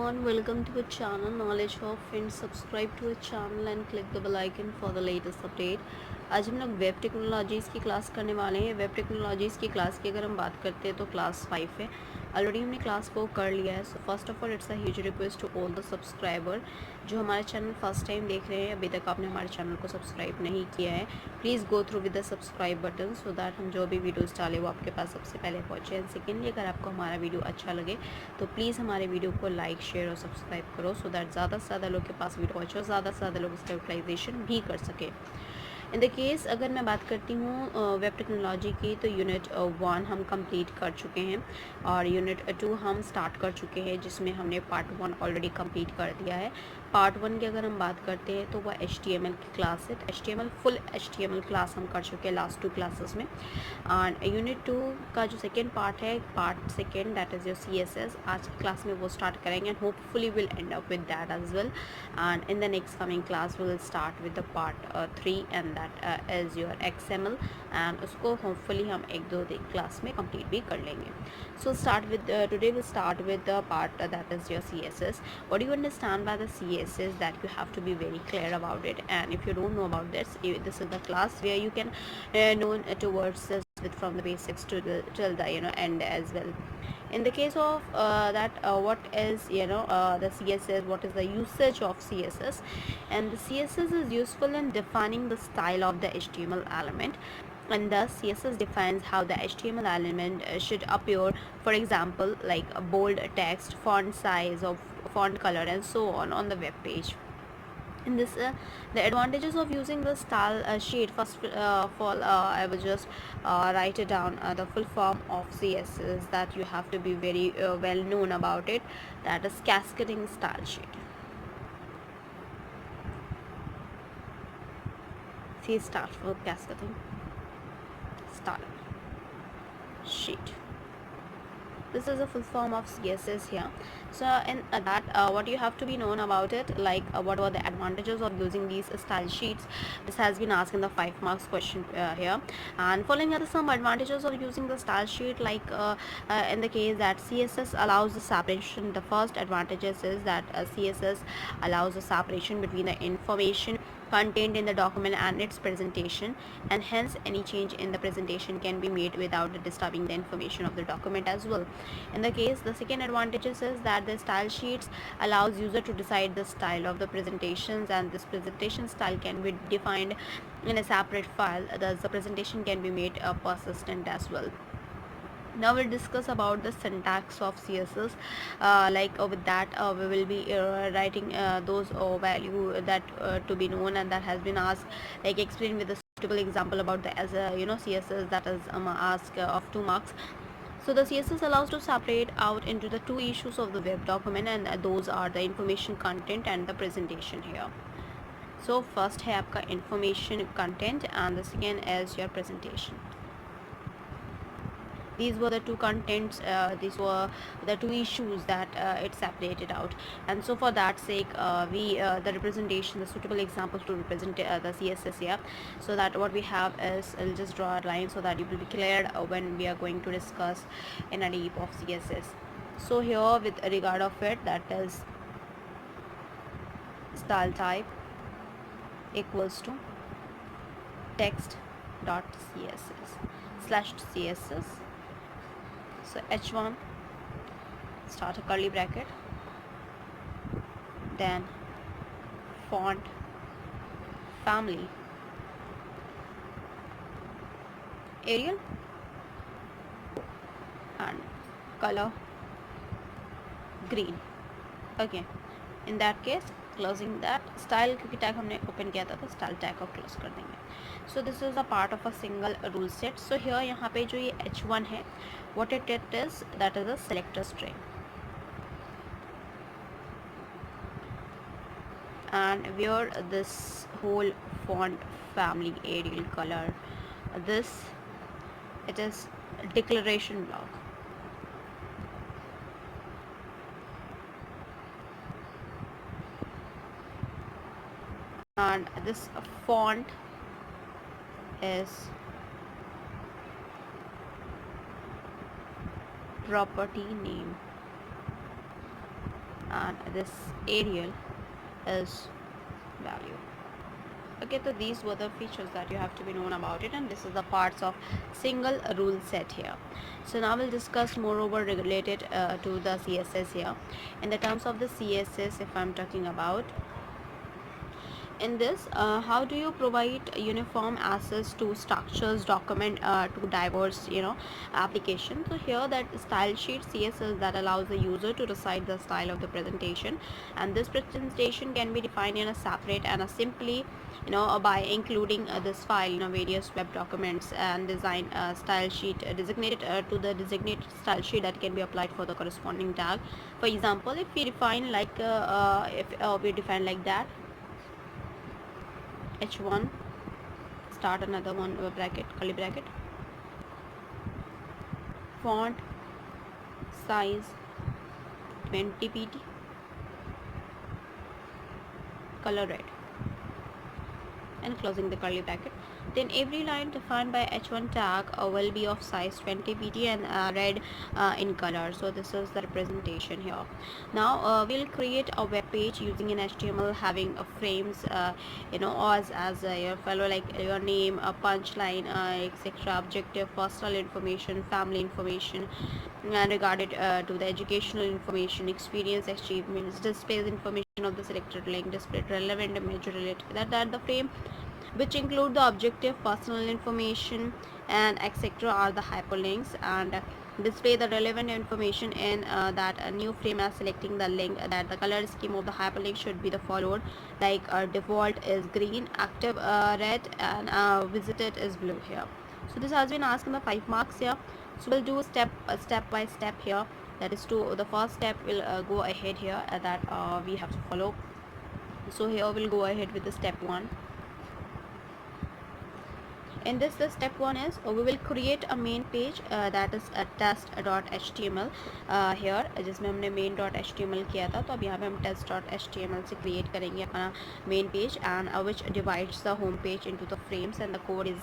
everyone, welcome to our channel Knowledge of Friends. Subscribe to our channel and click the bell icon for the latest update. आज हम लोग web technologies की class करने वाले हैं। Web technologies की class की अगर हम बात करते हैं तो क्लास 5 है। ऑलरेडी हमने क्लास 4 कर लिया है। So first of all it's a huge request to all the subscriber जो हमारे चैनल फर्स्ट टाइम देख रहे हैं, अभी तक आपने हमारे चैनल को सब्सक्राइब नहीं किया है, please go through with the subscribe button so that हम जो भी वीडियोस डालें वो आपके पास सबसे पहले पहुँचे। एंड सेकेंडली, अगर आपको हमारा वीडियो अच्छा लगे तो प्लीज़ हमारे वीडियो को लाइक शेयर और सब्सक्राइब करो सो दैट ज़्यादा से ज़्यादा लोग के पास वीडियो पहुँचे और ज़्यादा से ज़्यादा लोग इसका यूटिलाइजेशन भी कर सके। इन द केस अगर मैं बात करती हूँ वेब टेक्नोलॉजी की, तो यूनिट 1 हम कंप्लीट कर चुके हैं और यूनिट 2 हम स्टार्ट कर चुके हैं, जिसमें हमने पार्ट 1 ऑलरेडी कंप्लीट कर दिया है। पार्ट 1 की अगर हम बात करते हैं तो वह HTML की क्लास है। HTML फुल HTML क्लास हम कर चुके हैं लास्ट 2 क्लासेस में। एंड यूनिट 2 का जो सेकेंड पार्ट है, part second, that is your CSS, आज की क्लास में वो स्टार्ट करेंगे and hopefully will end up with that as well. And in the next coming class will start with the part 3 and that is your XML, and उसको hopefully हम 1-2 class में complete भी कर लेंगे। So start with today will start with the part that is your CSS. What do you understand by the CSS? That you have to be very clear about it, and if you don't know about this is the class where you can know towards this with from the basics to the till the end as well. In the case of that what is the CSS, what is the usage of CSS? And the CSS is useful in defining the style of the HTML element, and thus CSS defines how the HTML element should appear. For example, like a bold text, font size, or font color, and so on the web page. In this the advantages of using the style sheet, first of all I will just write it down, the full form of CSS that you have to be very well known about it, that is cascading style sheet. C starts for cascading style sheet. This is a full form of CSS here. So in that what you have to be known about it, like what were the advantages of using these style sheets. This has been asked in the 5 marks question here, and following are some advantages of using the style sheet, like in the case that CSS allows the separation. The first advantages is that CSS allows the separation between the information contained in the document and its presentation, and hence any change in the presentation can be made without disturbing the information of the document as well. In the case, the second advantages is that the style sheets allows user to decide the style of the presentations, and this presentation style can be defined in a separate file. Thus the presentation can be made persistent as well. Now we'll discuss about the syntax of CSS. With that we will be writing those value that to be known and that has been asked, like explain with a suitable example about the as a CSS that is asked of 2 marks. So the CSS allows to separate out into the 2 issues of the web document, and those are the information content and the presentation here. So first है आपका information content and the second is your presentation. These were the 2 contents, these were the 2 issues that it separated out, and so for that sake we the representation, the suitable examples to represent the CSS here. So that what we have is, I'll just draw a line so that it will be cleared when we are going to discuss in a deep of CSS. So here with regard of it, that is style type equals to text dot css/css. So h1, start a curly bracket, then font family Arial, and color green. Okay, in that case closing that style, क्योंकि tag हमने open किया था तो style tag को close कर देंगे. So this is a part of a single rule set. So here यहाँ पे जो ये h1 है, what it is, that is a selector string, and where this whole font family Arial color, this it is declaration block. And this font is property name. and this Arial is value. Okay, so these were the features that you have to be known about it, and this is the parts of single rule set here. So now we'll discuss moreover related to the CSS here. In the terms of the CSS, if I'm talking about, in this, how do you provide uniform access to structures document to diverse application? So here, that style sheet CSS that allows the user to decide the style of the presentation, and this presentation can be defined in a separate and a simply by including this file various web documents, and design style sheet designated to the designated style sheet that can be applied for the corresponding tag. For example, if we define like if we define like that, h1 start another one bracket, curly bracket, font size 20 pt, color red, and closing the curly bracket. Then every line defined by h1 tag will be of size 20 pt and red in color. So this is the representation here. Now we'll create a web page using an HTML having frames as your fellow, like your name, a punchline, etc., objective, personal information, family information, and regarded to the educational information, experience, achievements, displays information of the selected link, display relevant image related that the frame, which include the objective, personal information, and etc., are the hyperlinks, and display the relevant information in that new frame as selecting the link. That the color scheme of the hyperlink should be the followed, like default is green, active red, and visited is blue here. So this has been asked in the 5 marks here. So we'll do step by step here. That is to the first step will go ahead here that we have to follow. So here we'll go ahead with the step 1. In this, the step 1 is we will create a main page that is a test.html. here जिसमें हमने main.html किया था, तो अब यहाँ पे हम test.html से create करेंगे अपना main page, and which divides the home page into the frames, and the code is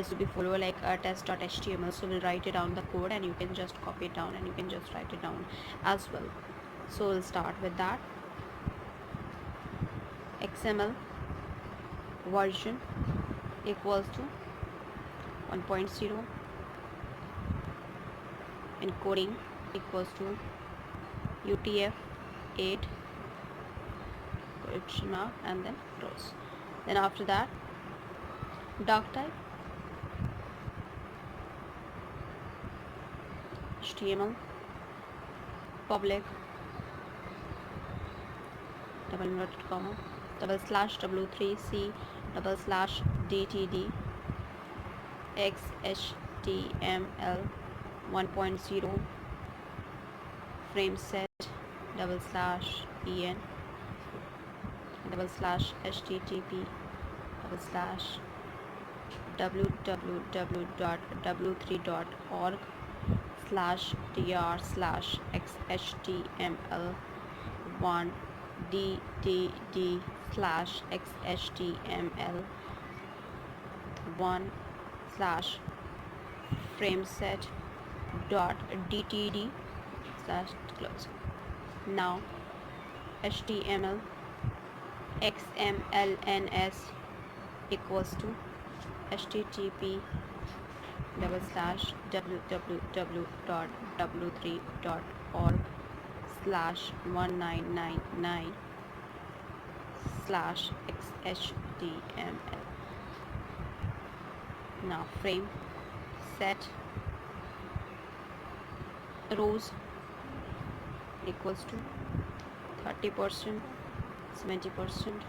to be follow like test.html. So we'll write it down the code, and you can just copy it down, and you can just write it down as well. So we'll start with that. XML version equals to 1.0, encoding equals to UTF-8 question mark and then rows. Then after that, doc type HTML public double inverted comma /w3c /dtd XHTML 1.0 frame set /en /http www.w3.org /dr/xhtml1 dtd /xhtml1 frameset .dtd /close. Now HTML XMLNS equals to http www.w3.org /1999 /xhtml. Now frame set rows equals to 30%, 70%.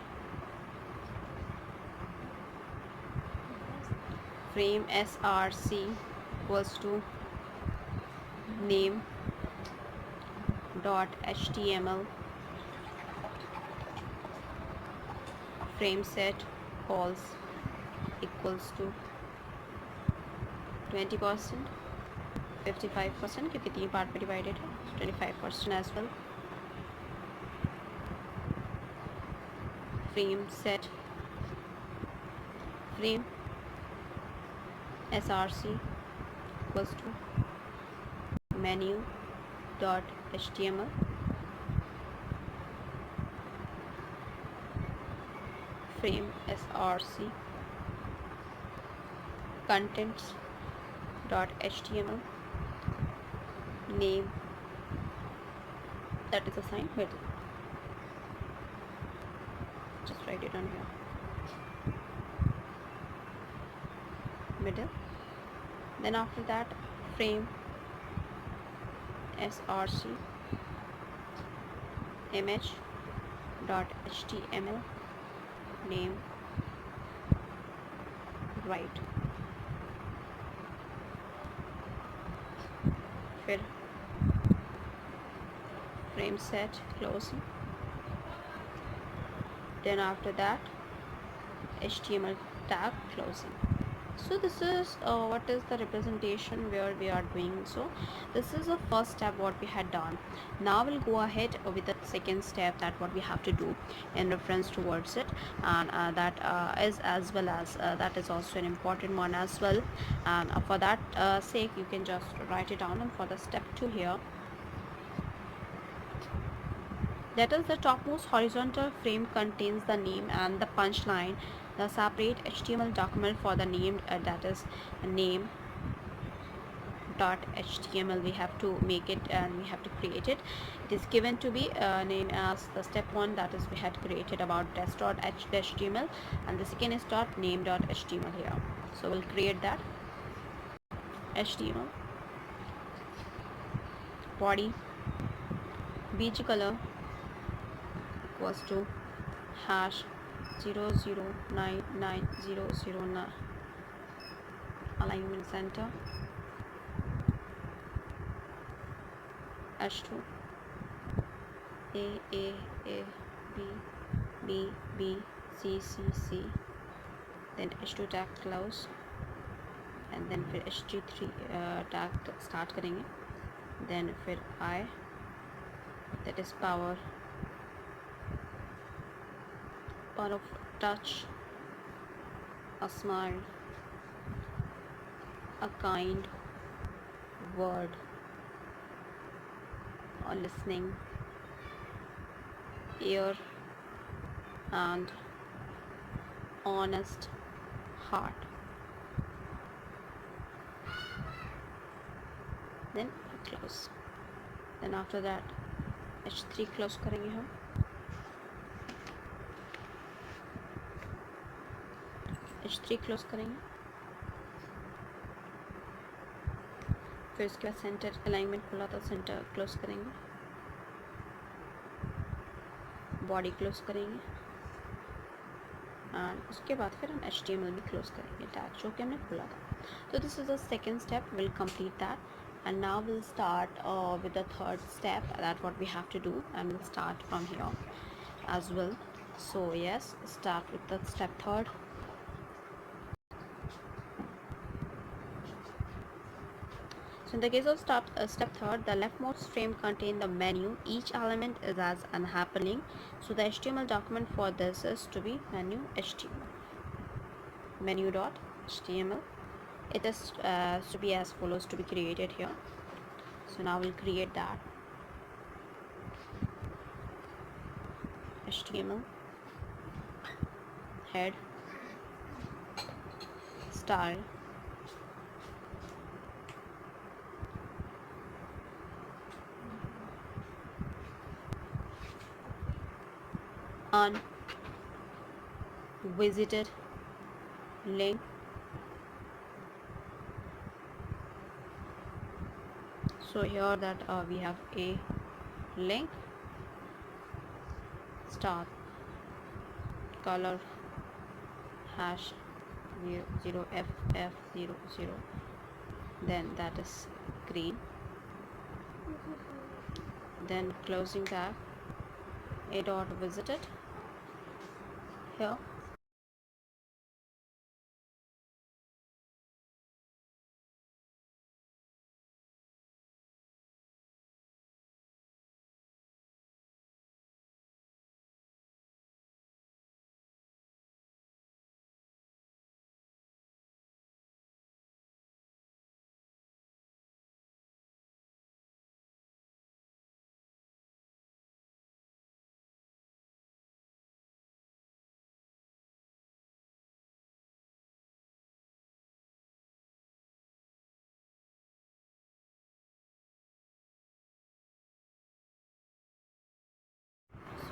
Frame src equals to name dot html. Frame set calls equals to 20%, 55% क्योंकि 3 part में divided है, 25% as well. Frame set frame src equals to menu.html frame src contents dot html name that is assigned middle. Just write it on here, middle. Then after that, frame src image dot html name right. फिर frame set closing. Then after that, html tag closing. So this is what is the representation where we are doing. So this is the first step what we had done. Now we'll go ahead with the second step, that what we have to do in reference towards it, and that is as well as that is also an important one as well. And for that sake, you can just write it down. And for the step 2 here, that is the topmost horizontal frame contains the name and the punchline. The separate HTML document for the named that is name dot html, we have to make it and we have to create it. It is given to be named as the step 1, that is we had created about test.html, and the second is dot name dot html here. So we'll create that. HTML body bg color equals to hash 0099009 alignment center h2 a b b b c c c, then h2 tag close, and then फिर h3 tag start करेंगे. then फिर I, that is power of touch, a smile, a kind word, or listening ear, and honest heart. Then close. Then after that h3 close करेंगे हम. h3 close करेंगे. फिर उसके बाद centre alignment खुला था, सेंटर क्लोज करेंगे. बॉडी क्लोज करेंगे, एंड उसके बाद फिर हम HTML भी क्लोज करेंगे टैग जो कि हमने खुला था. तो this is the second step. Will complete that. And now we'll start with the third step, that what we have to do, and we'll start from here as well. So yes, start with the step 3rd. So in the case of step 3rd, the leftmost frame contains the menu. Each element is as an hyperlink. So the HTML document for this is to be menu HTML, menu.html. It is to be as follows to be created here. So now we'll create that. HTML head style unvisited link. So here that we have a link, start color hash 0ff00, then that is green. Then closing tag a dot visited here.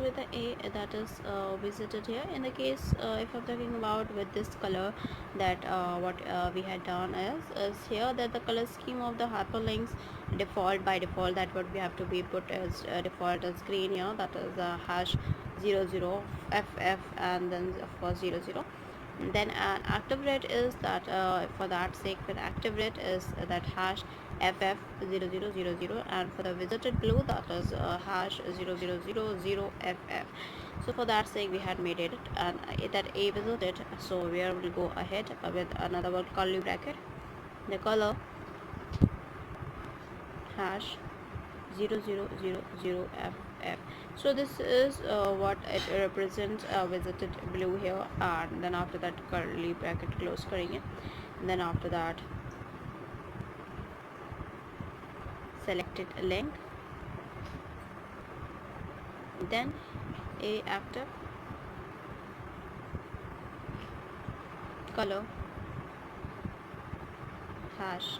So with the A, that is visited here. In the case if I'm talking about with this color, that what we had done is here that the color scheme of the hyperlinks default, by default, that what we have to be put as default as green here, that is hash 00 ff, and then of course 00. Then an active rate is that for that sake, an active rate is that hash ff0000, and for the visited blue, that is hash 0000ff. So for that sake we had made it, and that a visited, so we will go ahead with another one curly bracket, the color hash 0000ff. So this is what it represents, visited blue here, and then after that curly bracket close करेंगे, and then after that selected link, then a active, color hash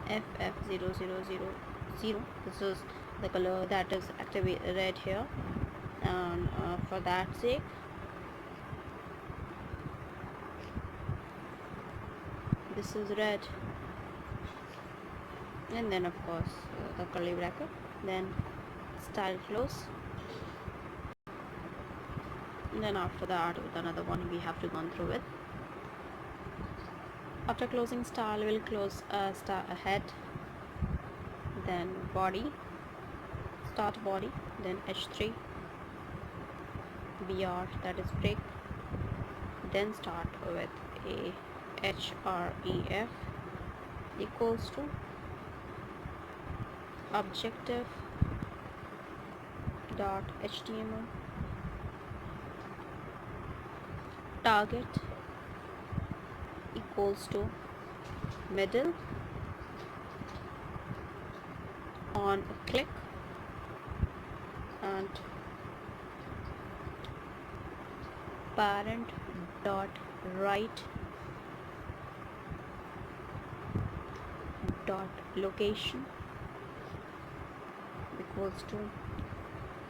ff0000. This is the color that is activated here, and for that sake this is red, and then of course the curly bracket, then style close, and then after that with another one we have to go through it. After closing style, we'll close head, then body, start body, then h3 br, that is break, then start with a href equals to objective dot html target equals to middle, on click, and parent dot right dot location equals to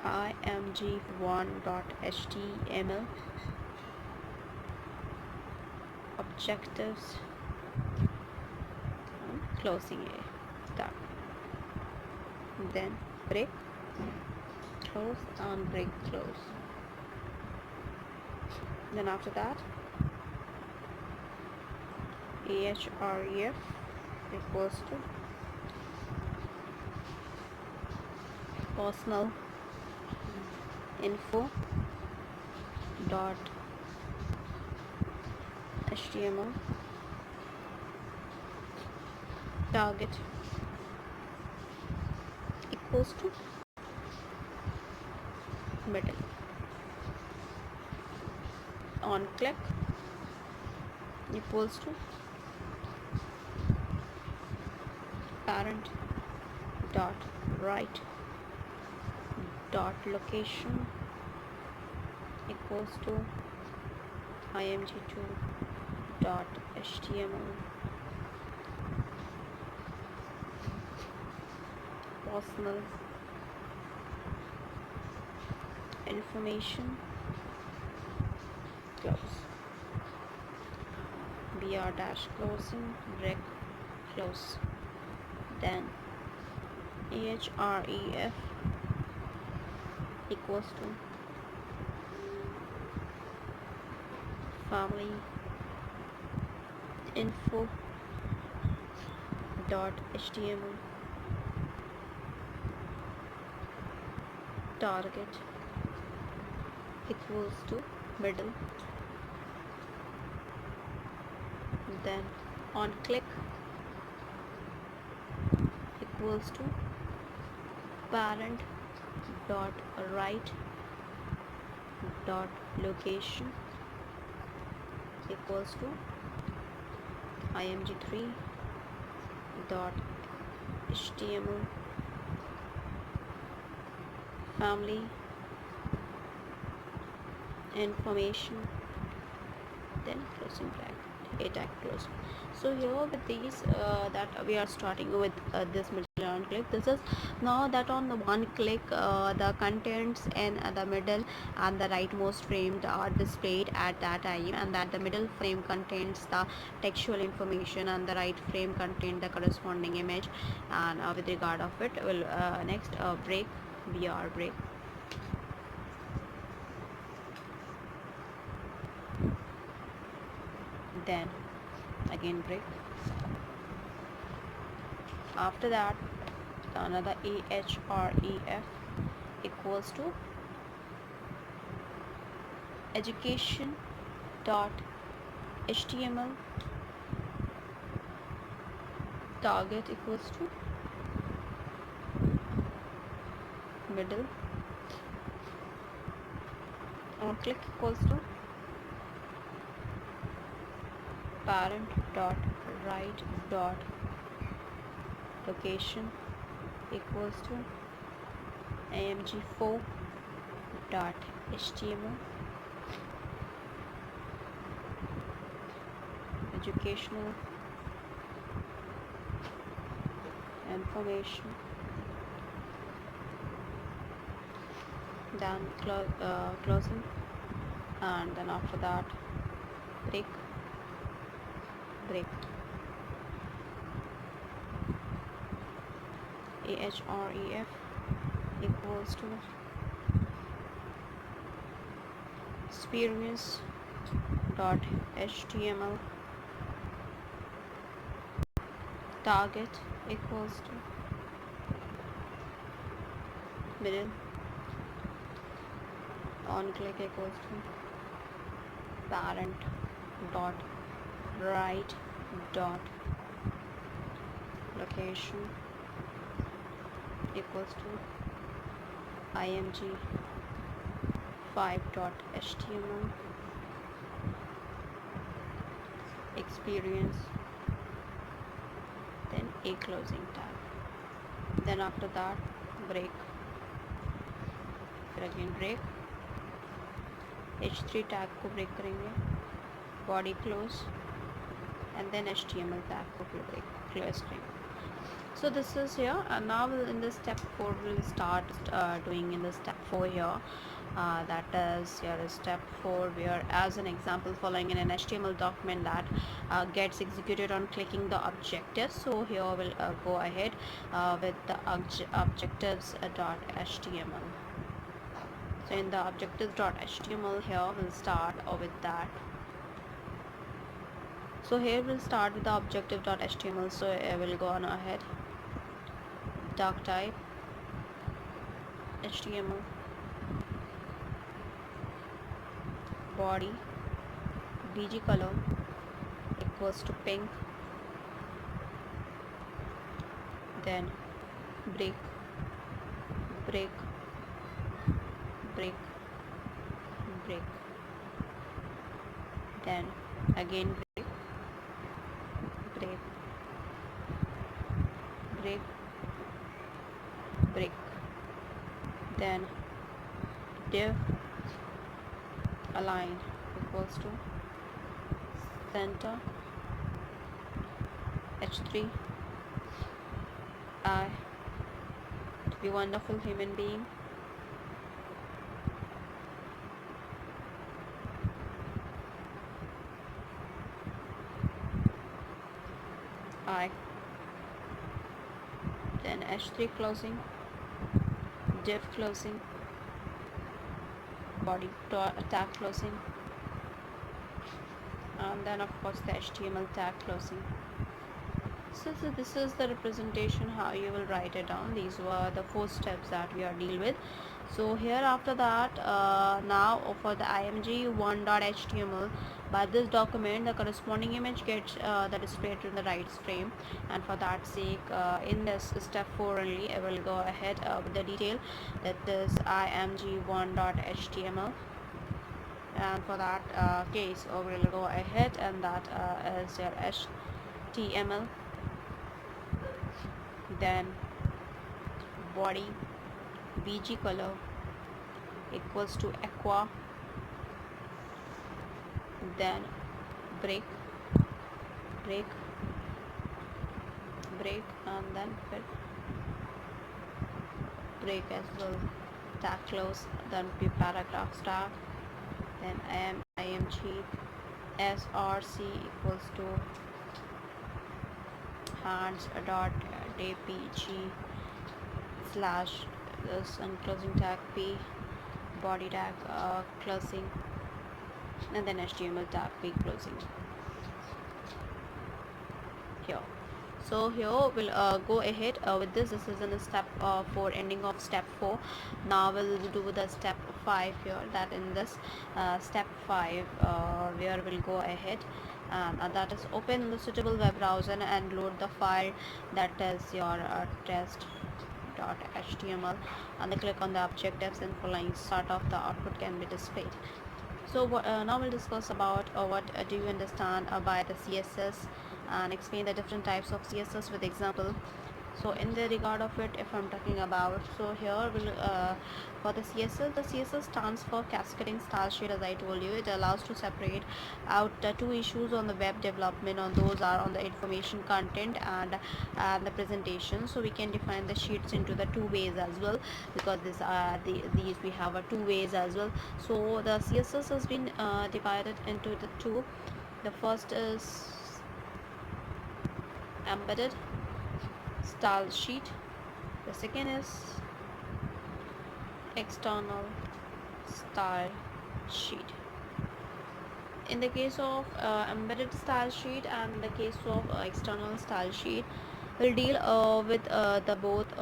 img1.html objectives, closing a done, then break close and break close. Then after that ahref equals to personal info dot html target equals to middle, on click equals to parent dot right dot location equals to img2 dot html personal information close, br dash closing break close, then ahref equals to family info dot html target equals to middle, then on click equals to parent dot right dot location equals to img3 dot html family information, then closing bracket, a tag close. So here with these that we are starting with this on click. This is now that on the one click the contents in the middle and the rightmost frame are displayed at that time, and that the middle frame contains the textual information and the right frame contain the corresponding image. And with regard of it, will next break, BR break. Then again break. After that, another ahref equals to education dot html target equals to middle on click equals to parent dot right dot location equals to img4 dot html educational information. Then closing, and then after that break. ahref equals to experience dot html target equals to middle on click equals to parent dot right dot location equals to img5 dot html experience, then a closing tag. Then after that break, फिर again break, h3 tag को break करेंगे, body close, and then html tag को break close करेंगे. So this is here, and now in the step 4 we'll start doing in the step 4 here. That is here is step 4, where as an example following in an HTML document that gets executed on clicking the objectives. So here we'll go ahead with the objectives.html. So in the objectives.html here we'll start with that. So here we'll start with the objective.html. So I will go on ahead, doc type HTML, body bg color equals to pink, then break, then again break, then div align equals to center h3 I to be wonderful human being, I, then h3 closing, div closing, body tag closing, and then of course the HTML tag closing. So this is the representation how you will write it down. These were the 4 steps that we are deal with. So here after that now for the img1.html, by this document the corresponding image gets the displayed in the right frame, and for that sake in this step 4 only I will go ahead with the detail that is img1.html, and for that case we will go ahead, and that is your html, then body bg color equals to aqua, then break, and then break as well, tag close, then be paragraph start, then img src equals to hands dot dpg slash this and closing tag p, body tag closing, and then html tag p closing here. So here we'll go ahead with this is in the step 4, ending of step 4. Now we'll do the step 5 here, that in this step 5 where we'll go ahead and that is open the suitable web browser and load the file, that is your test.html, and then click on the objectives and following sort of the output can be displayed. So now we'll discuss about what do you understand by the CSS, and explain the different types of CSS with example. So in the regard of it, if I'm talking about, so here we'll for the CSS stands for cascading style sheet. As I told you, it allows to separate out two issues on the web development, and those are on the information content and the presentation. So we can define the sheets into the two ways as well, because this these we have two ways as well. So the CSS has been divided into the two. The first is embedded style sheet, the second is external style sheet. In the case of embedded style sheet and in the case of external style sheet, we'll deal with the both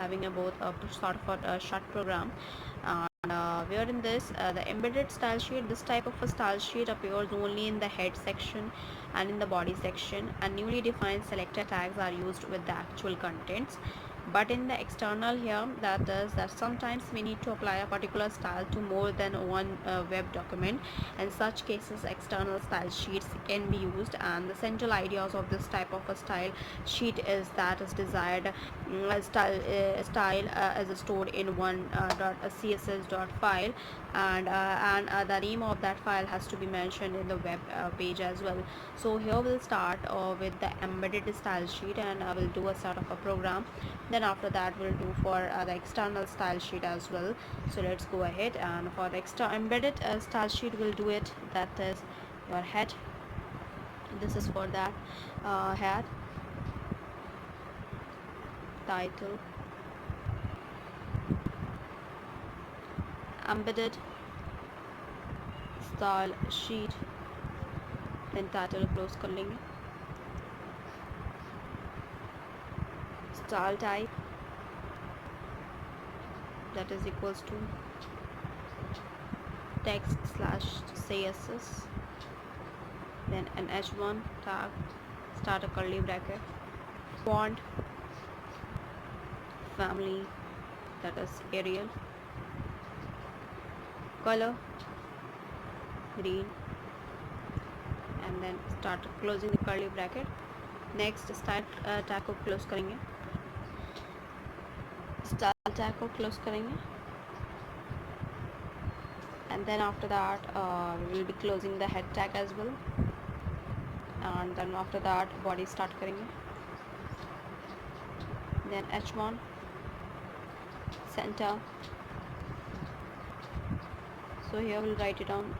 having a both sort of a short program, and where in this the embedded style sheet, this type of a style sheet appears only in the head section and in the body section, and newly defined selector tags are used with the actual contents. But in the external here, that is that sometimes we need to apply a particular style to more than one web document. In such cases, external style sheets can be used, and the central ideas of this type of a style sheet is that is desired style is stored in one .css file, and the name of that file has to be mentioned in the web page as well. So here we'll start with the embedded style sheet, and I will do a sort of a program. Then after that we'll do for the external style sheet as well. So let's go ahead, and for the extra embedded style sheet we'll do it, that is your head. This is for that head, title, embedded style sheet, then title close कर लेंगे, style type, that is equals to text slash css, then an h1 tag, start a curly bracket, font family, that is Arial, color green, and then start closing the curly bracket. Next style tag को close करेंगे, style tag को close करेंगे, and then after that we will be closing the head tag as well, and then after that body start करेंगे, then h1 center. So here we'll write it down.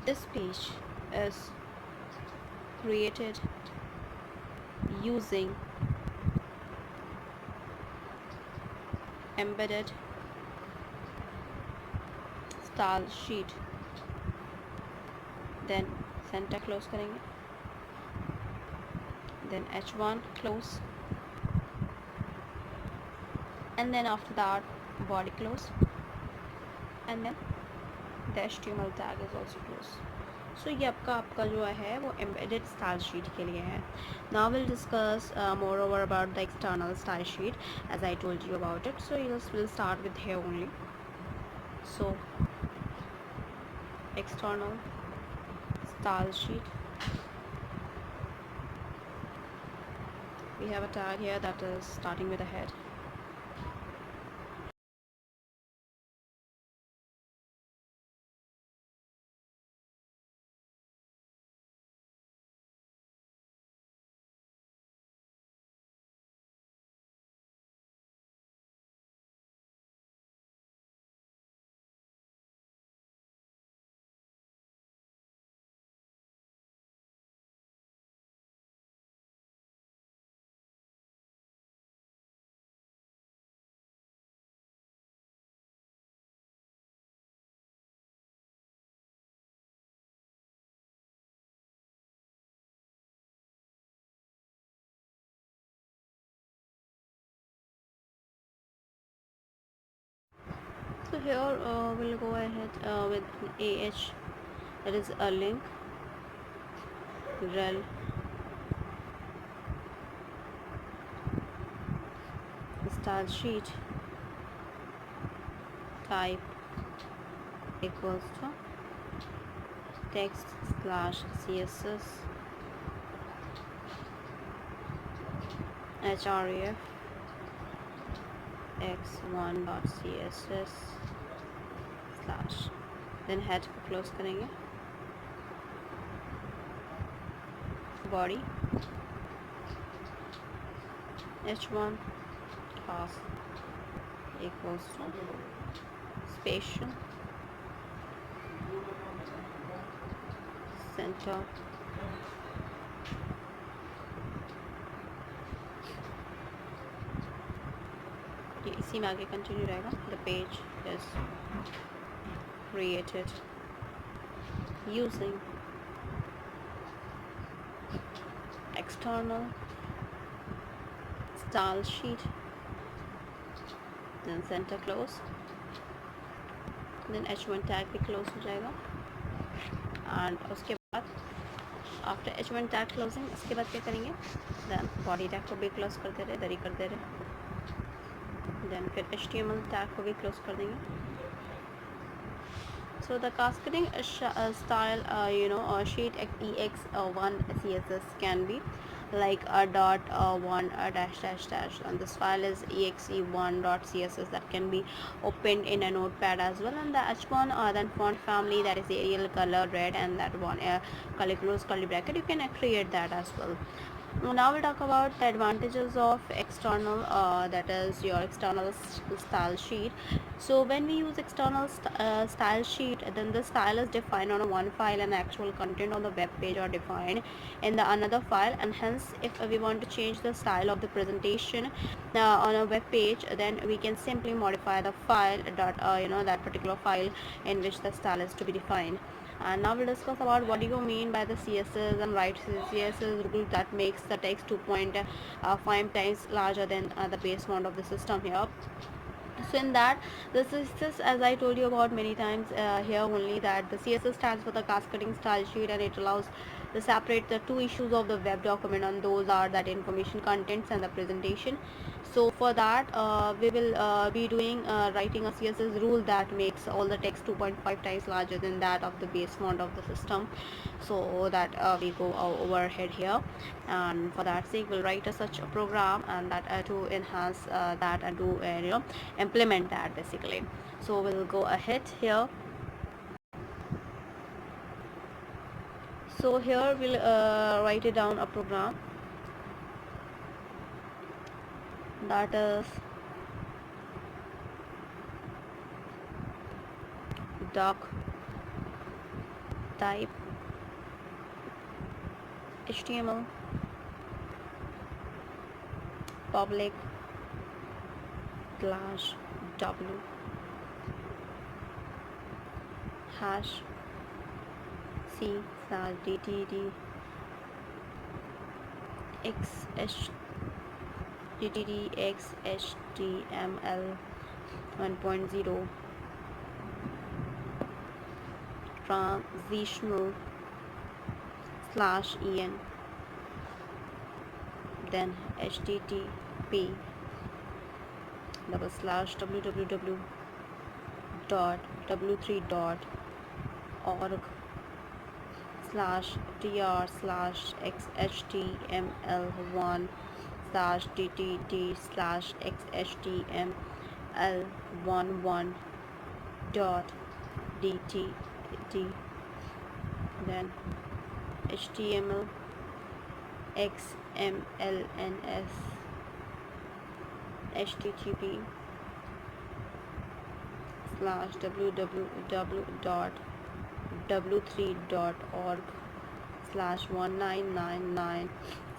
This page is created using embedded style sheet, then center close करेंगे, then h1 close, and then after that body close, and then the HTML tag is also close. So ये आपका जो है वो embedded style sheet के लिए है. Now we'll discuss moreover about the external style sheet, as I told you about it. So we'll start with here only. So external style sheet, we have a tag here that is starting with a head, here we'll go ahead with an AH, that is a link rel style sheet type equals to text slash css href x1.css slash, then head को close करेंगे, body h1 class equals to spatial center ये इसी में आगे continue रहेगा. The page is created using external style sheet, then center close, then h1 tag भी close हो जाएगा. and उसके बाद आफ्टर h1 tag closing उसके बाद क्या करेंगे, then body tag को भी close कर दे रहे, दरी कर दे रहे, then फिर HTML tag को भी close कर देंगे. So the cascading style sheet ex1 css can be like a dot one a dash dash dash, and this file is exe1.css that can be opened in a notepad as well. And the h1 then font family, that is Arial color red, and that one curly close curly bracket, you can create that as well. Now we'll talk about the advantages of external that is your external style sheet. So when we use external style sheet, then the style is defined on one file and actual content on the web page are defined in the another file, and hence if we want to change the style of the presentation on a web page, then we can simply modify the file that particular file in which the style is to be defined. And now we'll discuss about what do you mean by the CSS and write CSS rule that makes the text 2.5 times larger than the base font of the system here. So in that, this is just as I told you about many times here only, that the CSS stands for the cascading style sheet, and it allows to separate the two issues of the web document, and those are that information contents and the presentation. So for that we will be doing writing a CSS rule that makes all the text 2.5 times larger than that of the base font of the system. So that we go overhead here, and for that sake we'll write such a program, and that to enhance that and to implement that basically. So we'll go ahead here. So here we'll write it down a program that is doc type HTML public slash w hash c slash dtd x html 1.0 transitional slash en, then http www dot w3.org slash dr slash xhtml1 slash dtd slash xhtml11 dot dtd, then html xmlns http slash www dot w3.org slash 1999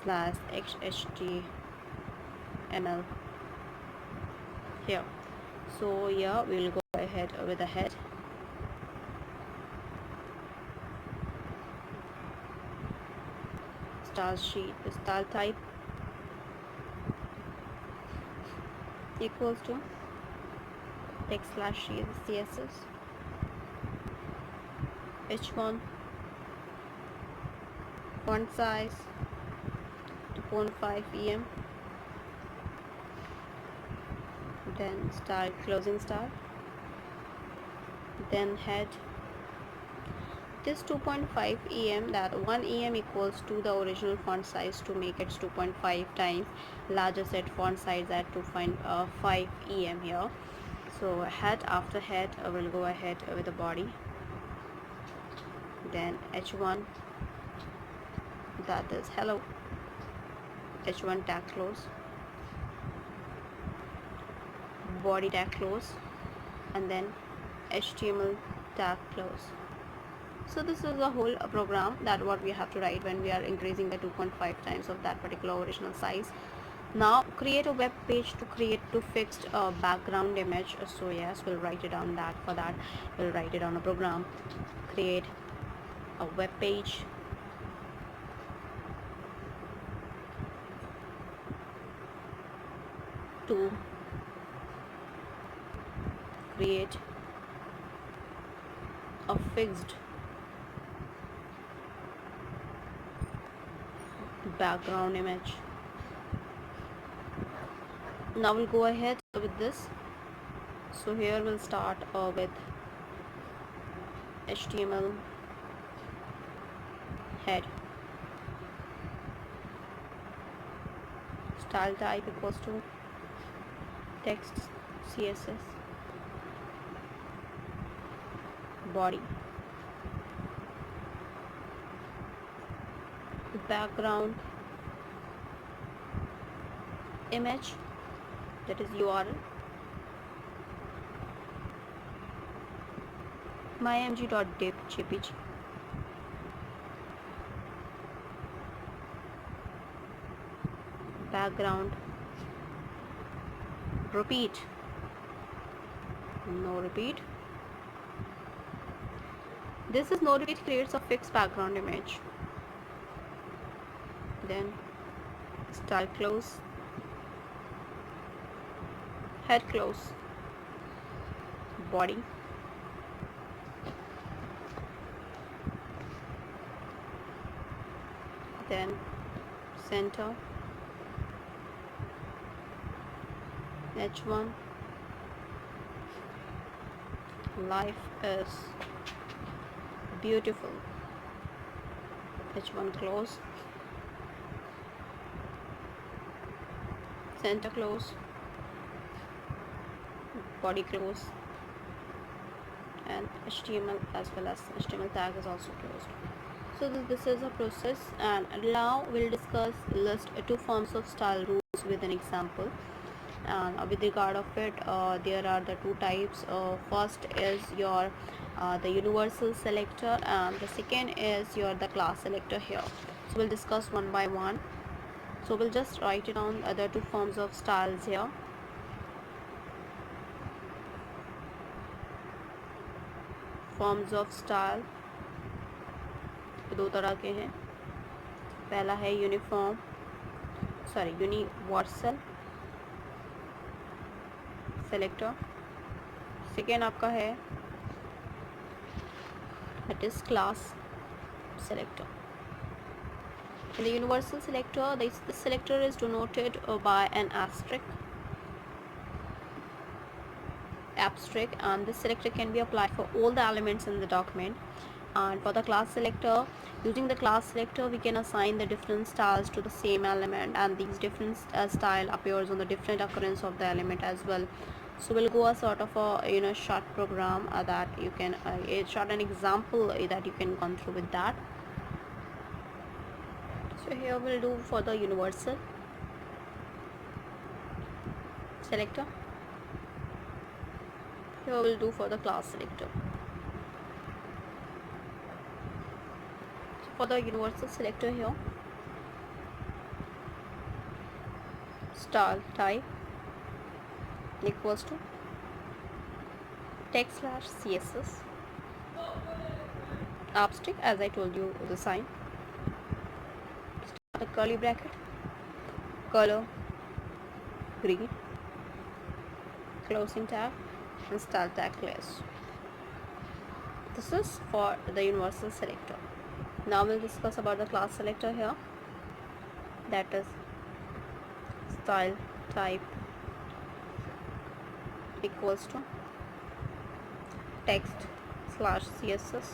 slash html here. So yeah, we'll go ahead with the head. Style sheet, style type equals to text slash css, h1, font size 2.5 em, then style, closing style, then head. This 2.5 em, that 1 em equals to the original font size. To make it 2.5 times larger, set font size at 2.5 em here. So head, after head we'll go ahead with the body, then h1, that is hello, h1 tag close, body tag close, and then html tag close. So this is the whole program that what we have to write when we are increasing the 2.5 times of that particular original size. Now create a web page to create to fixed background image. So yes, we'll write it on that. For that we'll write it on a program, create a web page, to create a fixed background image. Now we'll go ahead with this. So here we'll start with HTML head, style type equals to text CSS, body, background image, that is URL, mymg.jpg, background, repeat, no repeat. This is no repeat, creates a fixed background image. Then style close, head close, body, then center, h1, life is beautiful, h1 close, center close, body close, and HTML as well as HTML tag is also closed. So this is a process, and now we'll discuss list two forms of style rules with an example. And with regard of it, there are the two types. First is your the universal selector, and the second is the class selector here. So we'll discuss one by one. So we'll just write it down, the two forms of styles here. Forms of style दो तरह के हैं. पहला है universal selector. Second आपका है that is class selector. In the universal selector, this selector is denoted by an abstract, and this selector can be applied for all the elements in the document. And for the class selector, using the class selector we can assign the different styles to the same element, and these different style appears on the different occurrence of the element as well. So we'll go a sort of a short program that you can short an example that you can go through with that. So here we'll do for the universal selector. Here we'll do for the class selector. So for the universal selector here, style type equals to text slash CSS, abstract as I told you the sign, start a curly bracket, color green, closing tag, and style tag class. This is for the universal selector. Now we'll discuss about the class selector here, that is style type equals to text slash css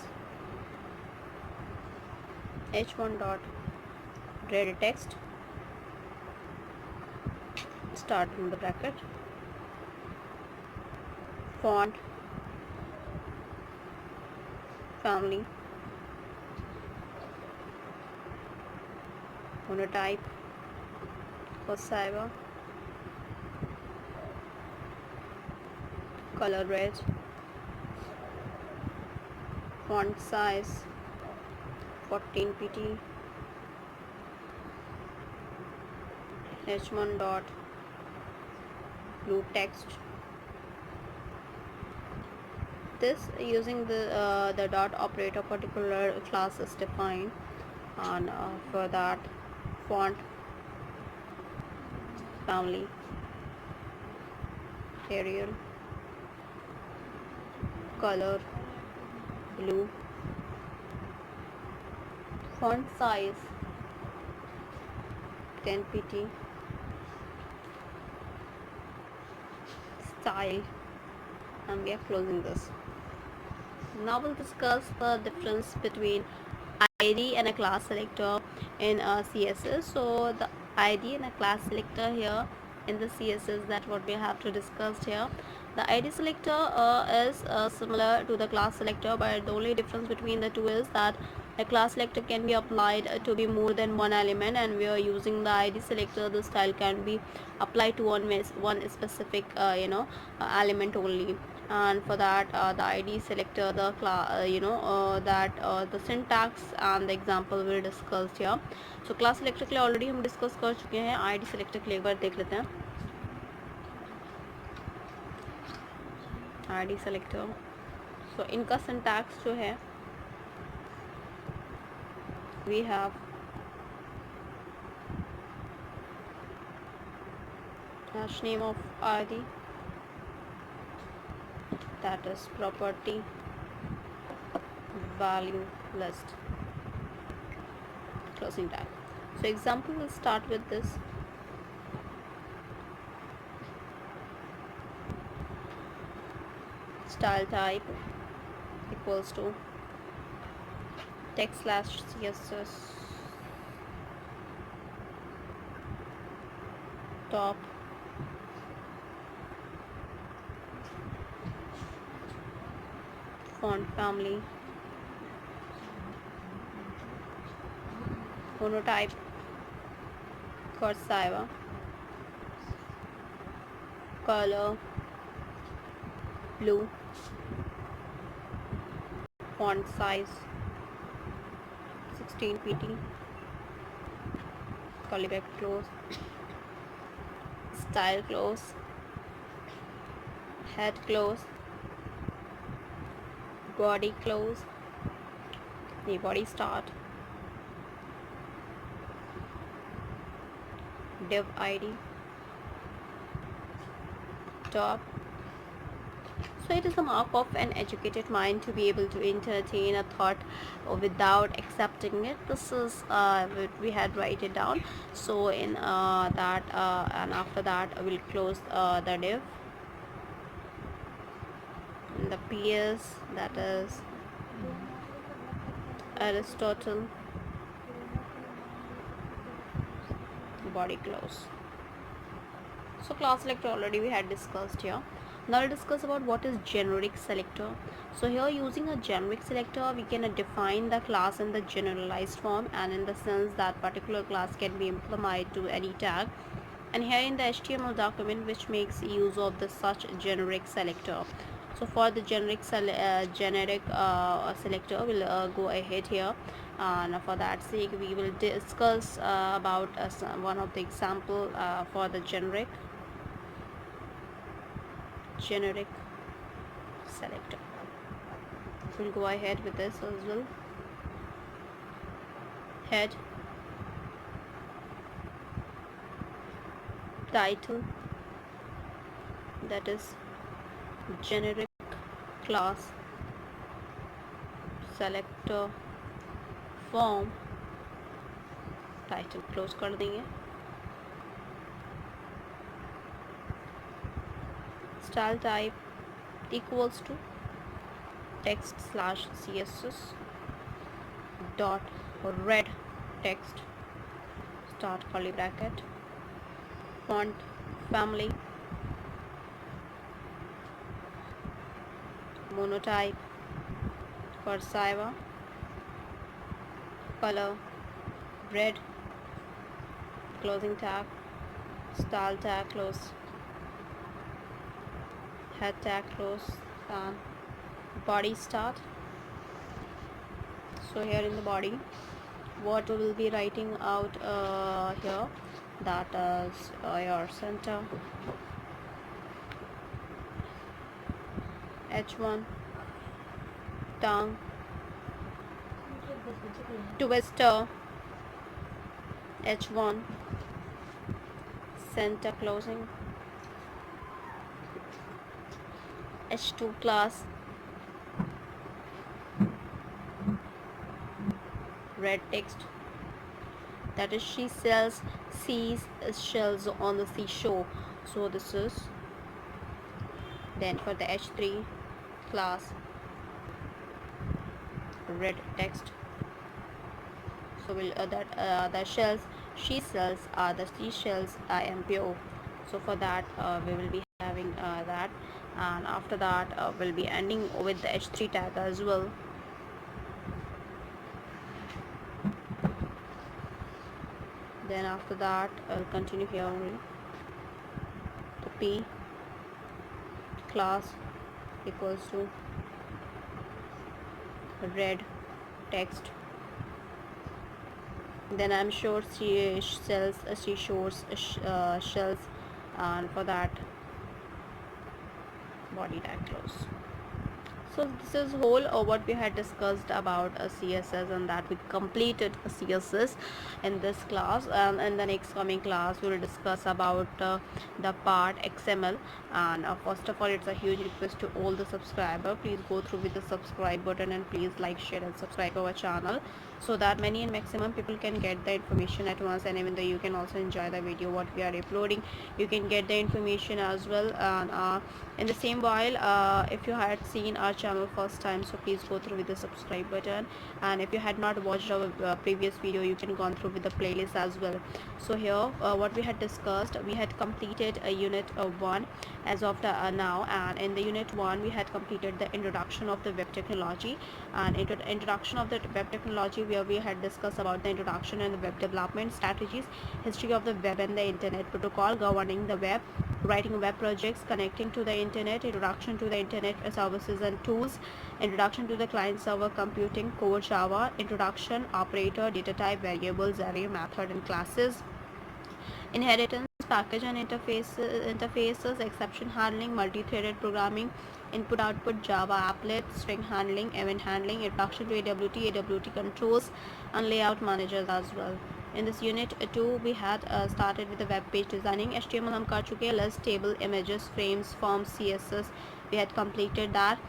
h1 dot ready text start in the bracket font family monotype cursiva color red font size 14 pt h1 dot blue text. This using the dot operator particular class is defined, and for that font family Arial color blue font size 10 pt style, and we are closing this. Now we'll discuss the difference between ID and a class selector in CSS. So the ID and a class selector here in the CSS, that what we have to discuss here. The ID selector is similar to the class selector, but the only difference between the two is that a class selector can be applied to be more than one element, and we are using the ID selector, the style can be applied to one specific element only. And for that the ID selector, the the syntax and the example we discussed here. So class selector के लिए already हम discuss कर चुके हैं, ID selector के लिए एक बार देख लेते हैं. ID सेलेक्टर, सो इनका syntax जो है, we have hash name of ID, that is property value list, closing tag. So example will start with this. Style type equals to text slash css top font family monotype cursiva color blue font size 16 pt curly bracket close style close head close body close the body start div id top. So it is the mark of an educated mind to be able to entertain a thought without accepting it. This is we had write it down. So in that and after that we'll close the div. And the PS, that is Aristotle, body close. So class selector already we had discussed here. Now we'll discuss about what is generic selector. So here using a generic selector we can define the class in the generalized form, and in the sense that particular class can be implemented to any tag, and here in the HTML document which makes use of the such generic selector. So for the generic selector we'll go ahead here, and for that sake we will discuss about one of the example for the generic selector. We'll go ahead with this as well. Head, title, that is generic class selector form title close कर देंगे. Style type equals to text slash css dot red text start curly bracket font family monotype cursiva color red closing tag style tag close head tag close and body start. So here in the body what we will be writing out here, that is your center h1 tongue twister h1 center closing h2 class red text, that is she sells shells on the seashore. So this is. Then for the h3 class red text, so we'll the shells she sells are the seashells IMPO. So for that we will be having that, and after that we'll be ending with the h3 tag as well. Then after that I'll continue here only. The p class equals to red text. Then I'm sure she sells shells, and for that body tag close. So this is whole what we had discussed about CSS, and that we completed CSS in this class. And in the next coming class we will discuss about the part XML. And first of all, it's a huge request to all the subscriber, please go through with the subscribe button, and please like, share and subscribe our channel, so that many and maximum people can get the information at once. And even though you can also enjoy the video what we are uploading, you can get the information as well. And in the same while, if you had seen our channel first time, so please go through with the subscribe button. And if you had not watched our previous video, you can go through with the playlist as well. So here what we had discussed, we had completed a unit 1 as of the now. And in the unit 1 we had completed the introduction of the web technology, and introduction of the web technology, where we had discussed about the introduction and the web development strategies, history of the web and the internet protocol governing the web, writing web projects, connecting to the internet, introduction to the internet services and tools, introduction to the client server computing, core Java, introduction, operator, data type, variables, array, method and classes, inheritance, package and interfaces, exception handling, multi-threaded programming, input output, Java applet, string handling, event handling, introduction to AWT controls and layout managers as well. In this unit 2 we had started with the web page designing. HTML हम कर चुके हैं, list, table, images, frames, forms, CSS we had completed that.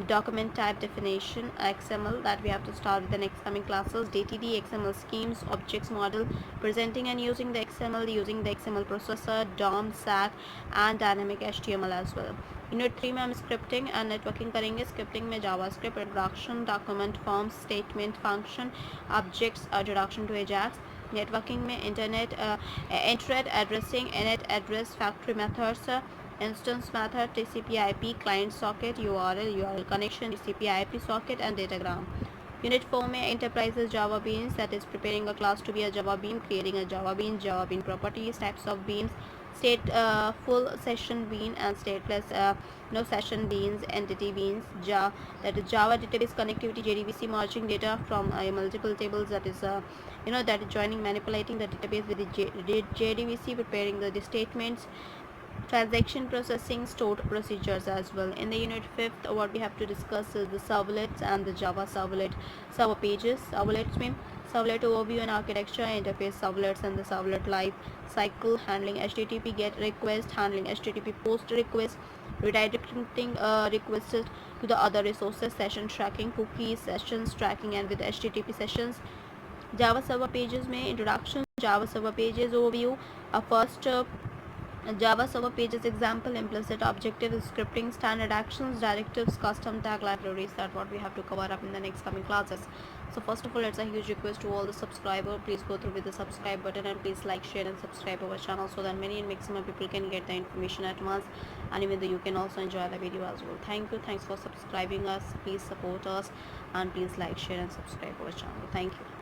Document type definition, XML, that we have to start with the next coming classes. DTD, XML schemes, objects model, presenting and using the XML, using the XML processor, DOM, SAC and dynamic HTML as well. Unit 3 में हम scripting and networking करेंगे. Scripting में JavaScript, introduction, document forms, statement, function, objects, introduction to Ajax. Networking में internet internet addressing, inet address, factory methods, instance method, TCP/IP, client socket, URL connection, TCP/IP socket and datagram. Unit 4 में enterprises Java beans, that is preparing a class to be a Java bean, creating a Java bean properties, types of beans, state full session bean and stateless no session beans, entity beans, that is Java database connectivity, JDBC, merging data from multiple tables, that is that is joining, manipulating the database with the JDBC, preparing the statements, transaction processing, stored procedures as well. In the unit 5th what we have to discuss is the servlets and the Java servlet server pages. Servlets mean servlet overview and architecture, interface servlets and the servlet life cycle, handling HTTP GET request, handling HTTP POST request, redirecting requests to the other resources, session tracking, cookies, sessions tracking, and with HTTP sessions. Java Server Pages में introduction, Java Server Pages overview, first Java Server Pages example, implicit objectives, scripting, standard actions, directives, custom tag libraries. That's what we have to cover up in the next coming classes. So first of all, it's a huge request to all the subscribers. Please go through with the subscribe button and please like, share and subscribe our channel so that many and maximum people can get the information at once, and even though you can also enjoy the video as well. Thank you. Thanks for subscribing us. Please support us and please like, share and subscribe our channel. Thank you.